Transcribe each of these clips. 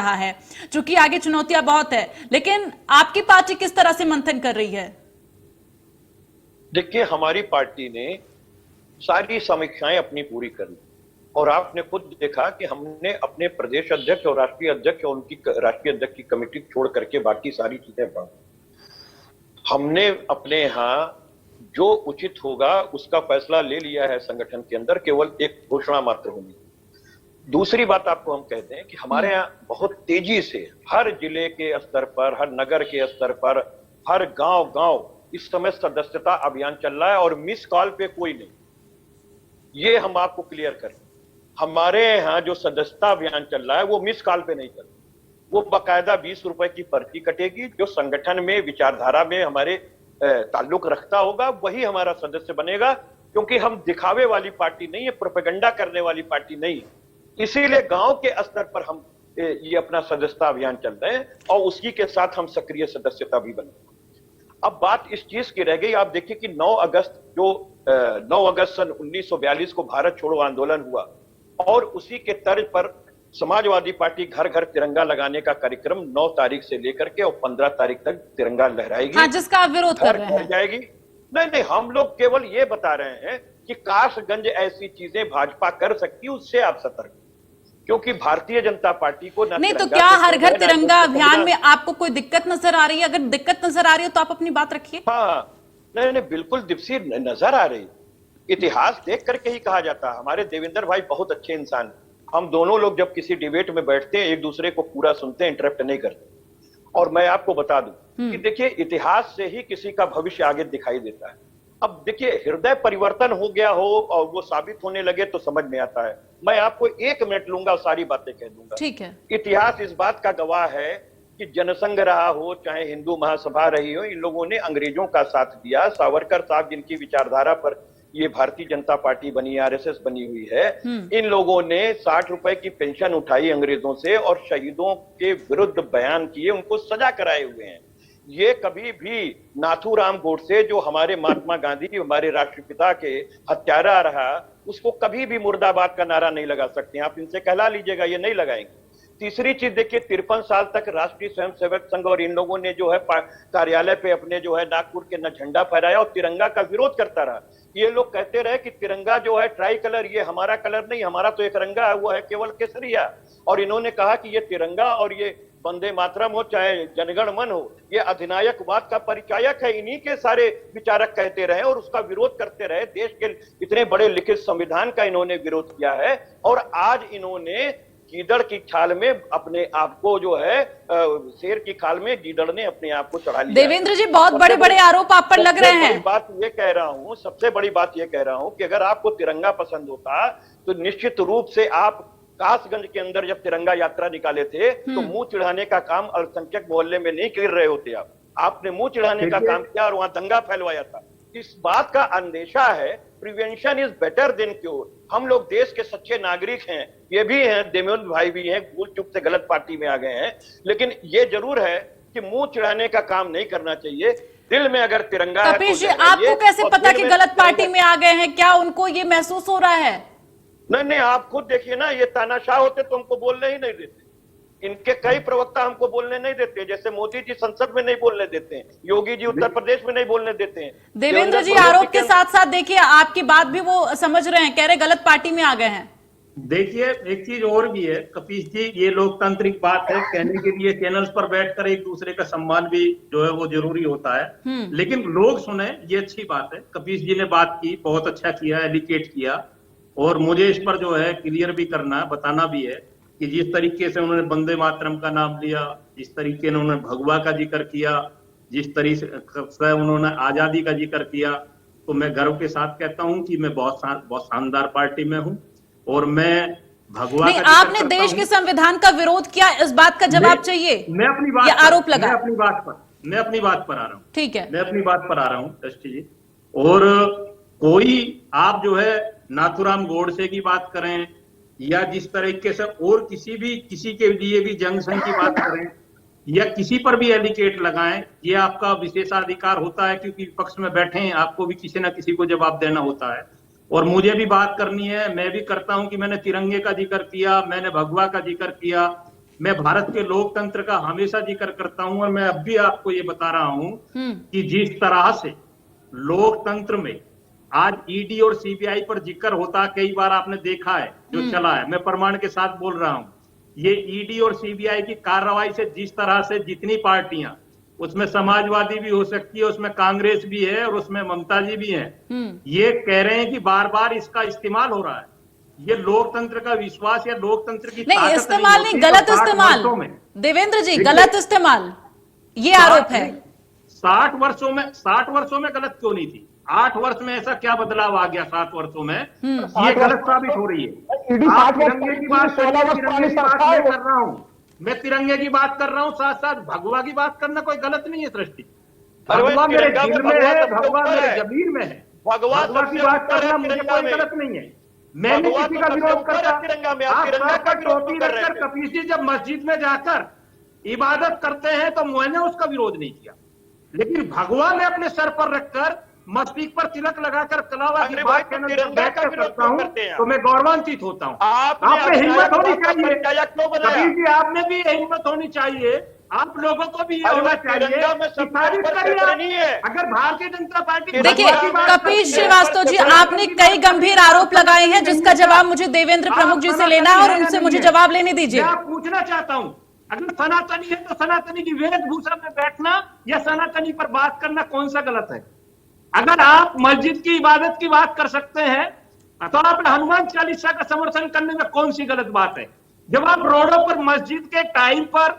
रहा है, चूंकि आगे चुनौतियां बहुत है, लेकिन आपकी पार्टी किस तरह से मंथन कर रही है? देखिए, हमारी पार्टी ने सारी समीक्षाएं अपनी पूरी कर ली और आपने खुद देखा कि हमने अपने प्रदेश अध्यक्ष और राष्ट्रीय अध्यक्ष और उनकी राष्ट्रीय अध्यक्ष की कमेटी छोड़ करके बाकी सारी चीजें बढ़, हमने अपने यहाँ जो उचित होगा उसका फैसला ले लिया है संगठन के अंदर, केवल एक घोषणा मात्र होनी। दूसरी बात आपको हम कहते हैं कि हमारे यहाँ बहुत तेजी से हर जिले के स्तर पर, हर नगर के स्तर पर, हर गांव गांव इस समय सदस्यता अभियान चल रहा है और मिस कॉल पे कोई नहीं। ये हम आपको क्लियर करें, हमारे यहाँ जो सदस्यता अभियान चल रहा है वो मिस कॉल पे नहीं चल रहा, वो बाकायदा 20 रुपए की पर्ची कटेगी। जो संगठन में विचारधारा में हमारे ताल्लुक रखता होगा वही हमारा सदस्य बनेगा, क्योंकि हम दिखावे वाली पार्टी नहीं है, प्रोपेगेंडा करने वाली पार्टी नहीं है। इसीलिए गांव के स्तर पर हम ये अपना सदस्यता अभियान चल रहे हैं और उसी के साथ हम सक्रिय सदस्यता भी बने। अब बात इस चीज की रह गई, आप देखिए कि 9 अगस्त सन 1942 को भारत छोड़ो आंदोलन हुआ और उसी के तर्ज पर समाजवादी पार्टी घर घर तिरंगा लगाने का कार्यक्रम 9 तारीख से लेकर के और 15 तारीख तक तिरंगा लहराएगी। हाँ, जिसका आप विरोध कर रहे हैं। जाएगी नहीं, हम लोग केवल ये बता रहे हैं कि काशगंज ऐसी चीजें भाजपा कर सकती है, उससे आप सतर्क, क्योंकि भारतीय जनता पार्टी को नहीं तो क्या हर घर तिरंगा अभियान में आपको कोई दिक्कत नजर आ रही है? अगर दिक्कत नजर आ रही है तो आप अपनी बात रखिए। हाँ, नहीं, बिल्कुल दिपसी नजर आ रही। इतिहास देख करके ही कहा जाता है। हमारे देवेंद्र भाई बहुत अच्छे इंसान, हम दोनों लोग जब किसी डिबेट में बैठते हैं एक दूसरे को पूरा सुनते हैं, इंटरप्ट नहीं करते। और मैं आपको बता दूं कि देखिए, इतिहास से ही किसी का भविष्य आगे दिखाई देता है। अब देखिए, हृदय परिवर्तन हो गया हो और वो साबित होने लगे तो समझ में आता है। मैं आपको 1 मिनट लूंगा और सारी बातें कह दूंगा। ठीक है। इतिहास इस बात का गवाह है कि जनसंघ रहा हो चाहे हिंदू महासभा रही हो, इन लोगों ने अंग्रेजों का साथ दिया। सावरकर साहब जिनकी विचारधारा पर ये भारतीय जनता पार्टी बनी, आरएसएस बनी हुई है, इन लोगों ने 60 रुपए की पेंशन उठाई अंग्रेजों से और शहीदों के विरुद्ध बयान किए, उनको सजा कराए हुए हैं। ये कभी भी नाथूराम गोडसे जो हमारे महात्मा गांधी, हमारे राष्ट्रपिता के हत्यारा रहा, उसको कभी भी मुर्दाबाद का नारा नहीं लगा सकते। आप इनसे कहला लीजिएगा, ये नहीं लगाएंगे। तीसरी चीज देखिए, 53 साल तक राष्ट्रीय स्वयंसेवक संघ और इन लोगों ने जो है कार्यालय पे अपने जो है नागपुर के न झंडा फहराया और तिरंगा का विरोध करता रहा। ये लोग कहते रहे कि तिरंगा जो है ट्राई कलर, ये हमारा कलर नहीं, हमारा तो एक रंगा है, वो है केवल केसरिया। और इन्होंने कहा कि ये तिरंगा और ये वंदे मातरम हो चाहे जनगण मन हो, ये अधिनायकवाद का परिचायक है। इन्हीं के सारे विचारक कहते रहे और उसका विरोध करते रहे। देश के इतने बड़े लिखित संविधान का इन्होंने विरोध किया है और आज इन्होंने गीदड़ की खाल में अपने आप को जो है, शेर की खाल में गीदड़ ने अपने आप को चढ़ा लिया। देवेंद्र जी, बहुत बड़े बड़े आरोप आप पर लग रहे हैं। बात ये कह रहा हूं, सबसे बड़ी बात ये कह रहा हूं कि अगर आपको तिरंगा पसंद होता तो निश्चित रूप से आप कासगंज के अंदर जब तिरंगा यात्रा निकाले थे तो मुंह चिढ़ाने का काम अल्पसंख्यक मोहल्ले में नहीं कर रहे होते। आपने मुंह चिढ़ाने का काम किया और वहां दंगा फैलवाया था। इस बात का अंदेशा है, prevention is better than cure. हम लोग देश के सच्चे नागरिक हैं, ये भी हैं, देवेंद्र भाई भी हैं, भूल चुप से गलत पार्टी में आ गए हैं, लेकिन ये जरूर है कि मुंह चिढ़ाने का काम नहीं करना चाहिए। दिल में अगर तिरंगा है, कपिश जी, आपको कैसे पता कि गलत पार्टी में आ गए हैं? क्या उनको ये महसूस हो रहा है? नहीं, आप खुद देखिए ना, ये तानाशाह होते तो हमको बोलने ही नहीं देते। इनके कई प्रवक्ता हमको बोलने नहीं देते, जैसे मोदी जी संसद में नहीं बोलने देते हैं, योगी जी उत्तर प्रदेश में नहीं बोलने देते हैं। देवेंद्र जी आरोप के साथ साथ देखिए आपकी बात भी वो समझ रहे हैं, कह रहे गलत पार्टी में आ गए हैं। देखिए, एक चीज और भी है कपीश जी, ये लोकतांत्रिक बात है, कहने के लिए चैनल्स पर बैठकर एक दूसरे का सम्मान भी जो है वो जरूरी होता है, लेकिन लोग सुने, ये अच्छी बात है। कपीश जी ने बात की, बहुत अच्छा किया, एलिकेट किया, और मुझे इस पर जो है क्लियर भी करना है, बताना भी है कि जिस तरीके से उन्होंने वंदे मातरम का नाम लिया, जिस तरीके से उन्होंने भगवा का जिक्र किया, जिस तरीके से उन्होंने आजादी का जिक्र किया, तो मैं गर्व के साथ कहता हूं कि मैं बहुत शानदार पार्टी में हूं और मैं भगवा नहीं, आपने देश के संविधान का विरोध किया, इस बात का जवाब चाहिए। मैं अपनी बात, ये आरोप लगा, मैं अपनी बात पर आ रहा हूँ। ठीक है, मैं अपनी बात पर आ रहा हूँ दृष्टि जी। और कोई आप जो है नाथूराम गोडसे की बात करें या जिस तरीके से और किसी के लिए भी जंग संघ की बात करें या किसी पर भी एलिकेट लगाएं, ये आपका विशेषाधिकार होता है, क्योंकि विपक्ष में बैठे हैं, आपको भी किसी ना किसी को जवाब देना होता है। और मुझे भी बात करनी है, मैं भी करता हूं कि मैंने तिरंगे का जिक्र किया, मैंने भगवा का जिक्र किया, मैं भारत के लोकतंत्र का हमेशा जिक्र करता हूं और मैं अब भी आपको ये बता रहा हूं कि जिस तरह से लोकतंत्र में आज ईडी और सीबीआई पर जिक्र होता कई बार आपने देखा है जो चला है, मैं प्रमाण के साथ बोल रहा हूं, ये ईडी और सीबीआई की कार्रवाई से जिस तरह से जितनी पार्टियां, उसमें समाजवादी भी हो सकती है, उसमें कांग्रेस भी है और उसमें ममता जी भी है, ये कह रहे हैं कि बार बार इसका इस्तेमाल हो रहा है। ये लोकतंत्र का विश्वास या लोकतंत्र की नहीं, ताकत इस्तेमाल नहीं, होती, गलत तो 60 इस्तेमाल वर्षों में, देवेंद्र जी, गलत इस्तेमाल, ये आरोप है। 60 वर्षों में गलत क्यों नहीं थी? 8 वर्ष में ऐसा क्या बदलाव आ गया 7 वर्षों में? ये गलत साबित हो रही है। आप तिरंगे की बात कर रहा हूँ, मैं तिरंगे की बात कर रहा हूँ, साथ साथ भगवा की बात करना कोई गलत नहीं है सृष्टि। भगवा मेरे दिल में है, भगवा मेरे जमीन में है, भगवा की बात करना मुझे कोई गलत नहीं है। मैंने किसी का विरोध करता। आप टोपी रखकर कपीस जी जब मस्जिद में जाकर इबादत करते हैं तो मैंने उसका विरोध नहीं किया, लेकिन भगवा में अपने सर पर रखकर मस्तिष्क पर तिलक लगाकर कलावा की बात करता हूँ तो मैं गौरवान्वित होता हूँ। आपने हिम्मत होनी चाहिए कबीर जी, आपने भी हिम्मत होनी चाहिए, आप लोगों को भी ये होना चाहिए। अगर भारतीय जनता पार्टी, देखिए कपिल श्रीवास्तव जी, आपने कई गंभीर आरोप लगाए हैं जिसका जवाब मुझे देवेंद्र प्रमुख जी से लेना है और उनसे मुझे जवाब लेने दीजिए। मैं पूछना चाहता हूँ, अगर सनातनी है तो सनातनी की वेशभूषा में बैठना या सनातनी पर बात करना कौन सा गलत है? अगर आप मस्जिद की इबादत की बात कर सकते हैं तो आप हनुमान चालीसा का समर्थन करने में कौन सी गलत बात है? जब आप रोडों पर मस्जिद के टाइम पर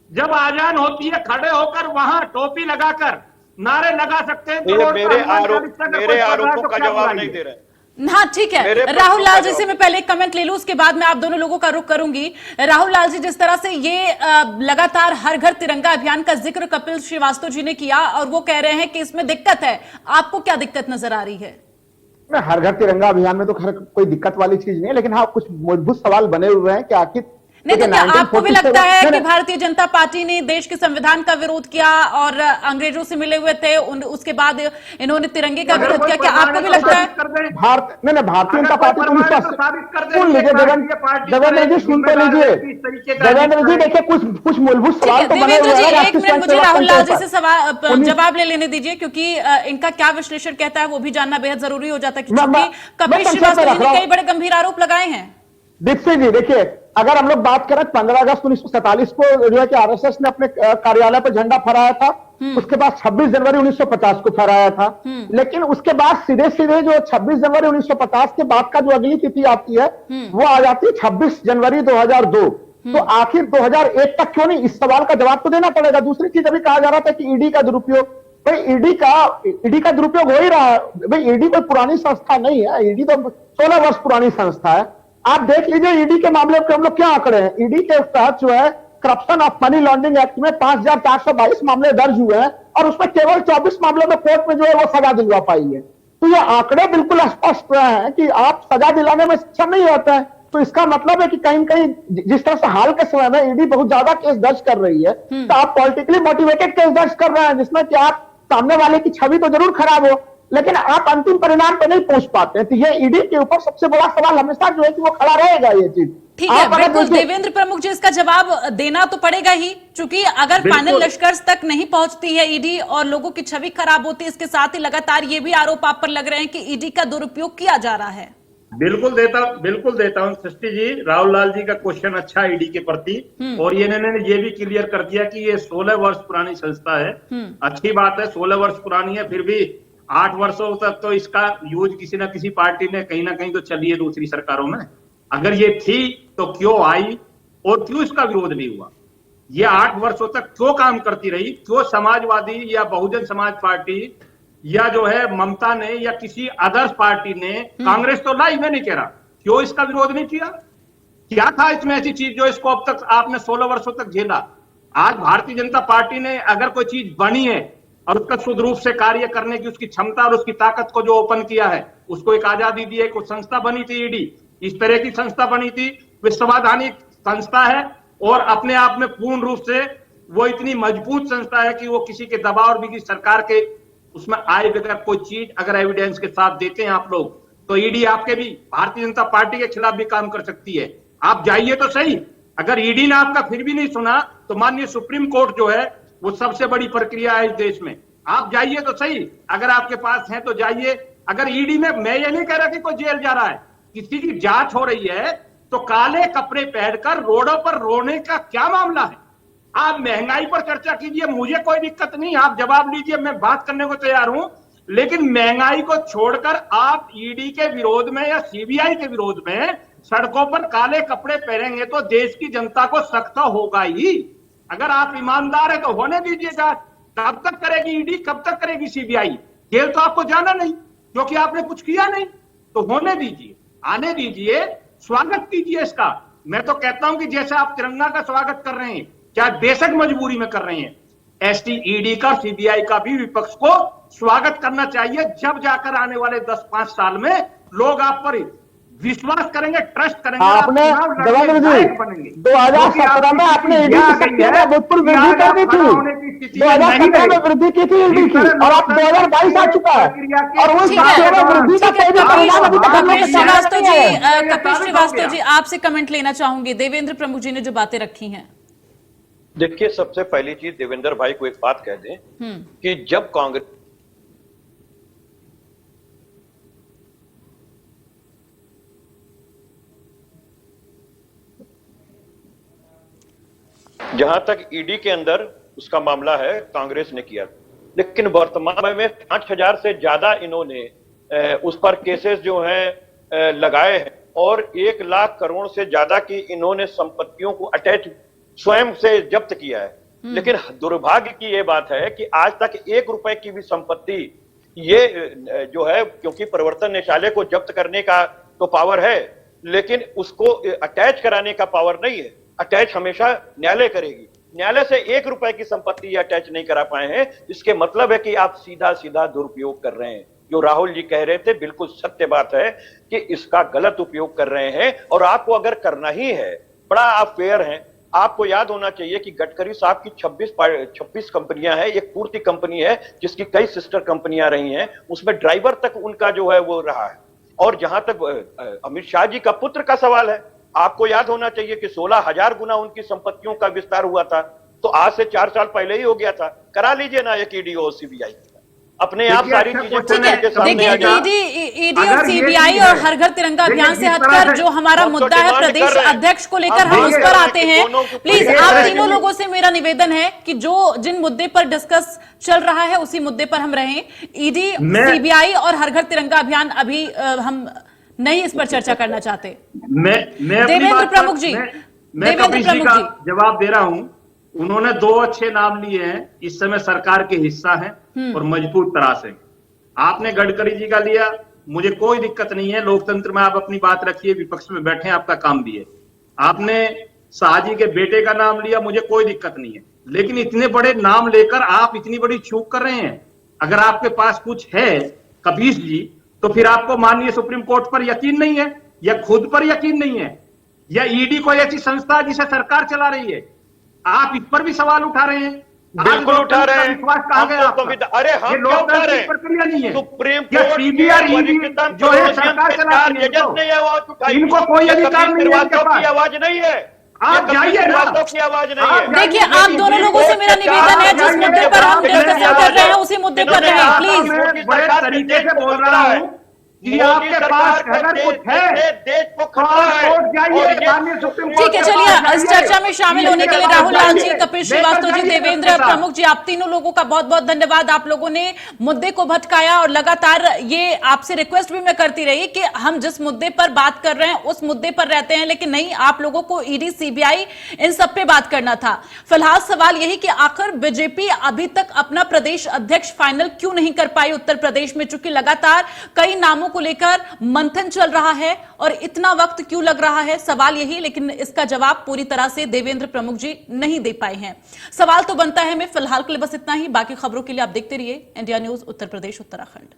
जब आजान होती है खड़े होकर वहां टोपी लगाकर नारे लगा सकते हैं, तो मेरे आरोपों का जवाब नहीं दे रहे। हाँ ठीक है, राहुल लाल जी से मैं पहले एक कमेंट ले लूं, उसके बाद मैं आप दोनों लोगों का रुख करूंगी। राहुल लाल जी, जिस तरह से ये लगातार हर घर तिरंगा अभियान का जिक्र कपिल श्रीवास्तव जी ने किया और वो कह रहे हैं कि इसमें दिक्कत है, आपको क्या दिक्कत नजर आ रही है? हर घर तिरंगा अभियान में तो कोई दिक्कत वाली चीज नहीं है, लेकिन हाँ कुछ मजबूत सवाल बने हुए हैं कि आखिर नहीं, तो क्या आपको भी लगता है कि भारतीय जनता पार्टी ने देश के संविधान का विरोध किया और अंग्रेजों से मिले हुए थे, उसके बाद इन्होंने तिरंगे का विरोध किया, क्या आपको भी लगता है? भारतीय जनता पार्टी सुन लीजिए देवेंद्र जी, सुनते लीजिए देवेंद्र जी, देखिए कुछ मूलभूत सवाल तो बने हुए हैं। एक मिनट मुझे राहुल लाल जी से जवाब ले लेने दीजिए, क्योंकि इनका क्या विश्लेषण कहता है वो भी जानना बेहद जरूरी हो जाता है, क्योंकि कपिल श्रीवास्तव जी ने कई बड़े गंभीर आरोप लगाए हैं। दीक्षित जी, देखिए अगर हम लोग बात करें 15 अगस्त 1947 को जो है कि आरएसएस ने अपने कार्यालय पर झंडा फहराया था, उसके बाद 26 जनवरी 1950 को फहराया था, लेकिन उसके बाद सीधे जो 26 जनवरी 1950 के बाद का जो अगली तिथि आती है वो आ जाती है 26 जनवरी 2002। तो आखिर 2001 तक क्यों नहीं? इस सवाल का जवाब तो देना पड़ेगा। दूसरी चीज अभी कहा जा रहा था कि ईडी का दुरुपयोग, भाई ईडी का दुरुपयोग हो ही रहा है। भाई ईडी कोई पुरानी संस्था नहीं है, ईडी तो 16 वर्ष पुरानी संस्था है। आप देख लीजिए ईडी के मामले में हम लोग क्या आंकड़े हैं। ईडी के तहत जो है corruption of money laundering act में 5422 मामले दर्ज हुए हैं और उसमें केवल 24 मामलों में कोर्ट में जो है वो सजा दिलवा पाई है। तो ये आंकड़े बिल्कुल स्पष्ट हैं कि आप सजा दिलाने में सक्षम नहीं होते हैं। तो इसका मतलब है कि कहीं कहीं जिस तरह से हाल के समय में ईडी बहुत ज्यादा केस दर्ज कर रही है, तो आप पॉलिटिकली मोटिवेटेड केस दर्ज कर रहे हैं जिसमें कि आप सामने वाले की छवि तो जरूर खराब हो, लेकिन आप अंतिम परिणाम पे नहीं पहुंच पाते। तो ये ईडी के ऊपर सबसे बड़ा सवाल हमेशा जो है कि वो खड़ा रहेगा ये चीज। ठीक है, बिल्कुल देवेंद्र प्रमुख जी, इसका जवाब देना तो पड़ेगा ही, क्योंकि अगर फाइनल निष्कर्ष तक नहीं पहुंचती है ईडी और लोगों की छवि खराब होती है, इसके साथ ही लगातार ये भी आरोप आप पर लग रहे हैं कि ईडी का दुरुपयोग किया जा रहा है। बिल्कुल देता हूं सृष्टि जी। राहुल लाल जी का क्वेश्चन अच्छा है ईडी के प्रति, और ये इन्होंने ये भी क्लियर कर दिया कि ये 16 वर्ष पुरानी संस्था है। अच्छी बात है, 16 वर्ष पुरानी है, फिर भी 8 वर्षों तक तो इसका यूज किसी ना किसी पार्टी ने कहीं ना कहीं तो चली है दूसरी सरकारों में। अगर ये थी तो क्यों आई और क्यों इसका विरोध नहीं हुआ? ये 8 वर्षों तक क्यों काम करती रही? क्यों समाजवादी या बहुजन समाज पार्टी या जो है ममता ने या किसी अदर्स पार्टी ने, कांग्रेस तो लाई, मैं नहीं कह रहा, क्यों इसका विरोध नहीं किया? क्या था इसमें ऐसी चीज जो इसको अब तक आपने 16 वर्षों तक झेला? आज भारतीय जनता पार्टी ने अगर कोई चीज बनी है और उसका शुद्ध रूप से कार्य करने की उसकी क्षमता और उसकी ताकत को जो ओपन किया है, उसको एक आजादी दी है। कुछ संस्था बनी थी ईडी, इस तरह की संस्था बनी थी, विश्ववैधानिक संस्था है और अपने आप में पूर्ण रूप से वो इतनी मजबूत संस्था है कि वो किसी के दबाव और भी सरकार के उसमें आए बगैर कोई चीज अगर एविडेंस के साथ देते हैं आप लोग, तो ईडी आपके भी भारतीय जनता पार्टी के खिलाफ भी काम कर सकती है। आप जाइए तो सही, अगर ईडी ने आपका फिर भी नहीं सुना तो माननीय सुप्रीम कोर्ट जो है वो सबसे बड़ी प्रक्रिया है इस देश में। आप जाइए तो सही, अगर आपके पास है तो जाइए। अगर ईडी में, मैं ये नहीं कह रहा कि कोई जेल जा रहा है, किसी की जांच हो रही है तो काले कपड़े पहनकर रोडों पर रोने का क्या मामला है? आप महंगाई पर चर्चा कीजिए, मुझे कोई दिक्कत नहीं, आप जवाब लीजिए, मैं बात करने को तैयार हूं। लेकिन महंगाई को छोड़कर आप ईडी के विरोध में या सीबीआई के विरोध में सड़कों पर काले कपड़े पहनेंगे तो देश की जनता को शक तो होगा ही। अगर आप ईमानदार है तो होने दीजिए जांच। कब तक करेगी ईडी, कब तक करेगी सीबीआई? जेल तो आपको जाना नहीं क्योंकि आपने कुछ किया नहीं, तो होने दीजिए, आने दीजिए, स्वागत कीजिए इसका। मैं तो कहता हूं कि जैसे आप तिरंगा का स्वागत कर रहे हैं, क्या बेशक मजबूरी में कर रहे हैं, एसटी, ईडी का, सीबीआई का भी विपक्ष को स्वागत करना चाहिए। जब जाकर आने वाले 10-5 साल में लोग आप पर विश्वास करेंगे, ट्रस्ट करेंगे। आपने देवेंद्र जी 2017 में आपने ईडी की शक्तियों में भूतपूर्व वृद्धि कर दी थी, 2017 में वृद्धि की थी ईडी की, और अब 2022 आ चुका है और उस शक्तियों में वृद्धि का कोई भी परिणाम अभी तक हम लोग के सामने श्रीवास्तव नहीं जी, आया। कपिल श्रीवास्तव जी, आपसे कमेंट लेना चाहूंगी देवेंद्र प्रमुख जी ने जो बातें रखी हैं। देखिए, सबसे पहली चीज देवेंद्र भाई को एक बात कह दें कि जब कांग्रेस जहां तक ईडी के अंदर उसका मामला है, कांग्रेस ने किया, लेकिन वर्तमान में 5,000 से ज्यादा इन्होंने उस पर केसेस जो हैं लगाए हैं और 1 लाख करोड़ से ज्यादा की इन्होंने संपत्तियों को अटैच स्वयं से जब्त किया है। लेकिन दुर्भाग्य की यह बात है कि आज तक 1 रुपए की भी संपत्ति ये जो है, क्योंकि प्रवर्तन निदेशालय को जब्त करने का तो पावर है लेकिन उसको अटैच कराने का पावर नहीं है। अटैच हमेशा न्यायालय करेगी। न्यायालय से 1 रुपए की संपत्ति अटैच नहीं करा पाए हैं, इसके मतलब है कि आप सीधा सीधा दुरुपयोग कर रहे हैं। जो राहुल जी कह रहे थे बिल्कुल सत्य बात है कि इसका गलत उपयोग कर रहे हैं। और आपको अगर करना ही है, बड़ा आप फेयर हैं, आपको याद होना चाहिए कि गडकरी साहब की 26 कंपनियां हैं, एक पूर्ति कंपनी है जिसकी कई सिस्टर कंपनियां रही हैं, उसमें ड्राइवर तक उनका जो है वो रहा है। और जहां तक अमित शाह जी का पुत्र का सवाल है, आपको याद होना चाहिए कि 16,000 गुना उनकी संपत्तियों का विस्तार हुआ था, तो आज से 4 साल पहले ही हो गया था। करा लीजिए ना एक ईडी और सीबीआई, अपने आप सारी चीजें के सामने आ देखिए, ईडी और सीबीआई और हर घर तिरंगा अभियान से हटकर जो हमारा मुद्दा है प्रदेश अध्यक्ष को लेकर, हम उस पर आते हैं। प्लीज, आप तीनों लोगों से मेरा निवेदन है कि जिन मुद्दे पर डिस्कस चल रहा है उसी मुद्दे पर हम रहें। ईडी, सीबीआई और हर घर तिरंगा अभियान अभी हम नहीं इस पर चर्चा करना चाहते। देवेंद्र प्रमुख जी, देवेंद्र प्रमुख जी जवाब दे रहा हूं। उन्होंने 2 अच्छे नाम लिए हैं, इस समय सरकार के हिस्सा हैं और मजबूत तरह से। आपने गडकरी जी का लिया, मुझे कोई दिक्कत नहीं है, लोकतंत्र में आप अपनी बात रखिए, विपक्ष में बैठे, आपका काम भी है। आपने शाहजी के बेटे का नाम लिया, मुझे कोई दिक्कत नहीं है, लेकिन इतने बड़े नाम लेकर आप इतनी बड़ी चूक कर रहे हैं। अगर आपके पास कुछ है कपीश जी, तो फिर आपको माननीय सुप्रीम कोर्ट पर यकीन नहीं है, या खुद पर यकीन नहीं है, या ईडी कोई ऐसी संस्था जिसे सरकार चला रही है, आप इस पर भी सवाल उठा रहे हैं। बिल्कुल उठा रहे हैं। विश्वास कहां गया? अरे हम क्या उठा रहे हैं? प्रक्रिया नहीं है। सुप्रीम कोर्ट सीबीआई जो है सरकार चलाती है, इनको कोई अधिकार नहीं है इनके पास। आवाज नहीं है, आप जाइए ना, की आवाज नहीं है। देखिए, आप दोनों लोगों से मेरा निवेदन है, जिस मुद्दे पर हम डिस्कशन कर रहे हैं उसी मुद्दे पर रहें प्लीज। बड़े तरीके से बोल रहा हूं कि आपके पास अगर कुछ है देश को खतरा है। ठीक है, चलिए इस चर्चा में शामिल होने के लिए राहुल लाल जी, कपिल श्रीवास्तव जी, देवेंद्र प्रमुख जी, आप तीनों लोगों का बहुत बहुत धन्यवाद। आप लोगों ने मुद्दे को भटकाया और लगातार ये आपसे रिक्वेस्ट भी मैं करती रही कि हम जिस मुद्दे पर बात कर रहे हैं उस मुद्दे पर रहते हैं, लेकिन नहीं, आप लोगों को ईडी, सीबीआई इन सब पे बात करना था। फिलहाल सवाल यही कि आखिर बीजेपी अभी तक अपना प्रदेश अध्यक्ष फाइनल क्यों नहीं कर पाई उत्तर प्रदेश में, चूंकि लगातार कई नामों को लेकर मंथन चल रहा है और इतना वक्त क्यों लग रहा है, सवाल यही। लेकिन इसका जवाब पूरी तरह से देवेंद्र प्रमुख जी नहीं दे पाए हैं। सवाल तो बनता है। मैं फिलहाल के लिए बस इतना ही। बाकी खबरों के लिए आप देखते रहिए इंडिया न्यूज उत्तर प्रदेश उत्तराखंड।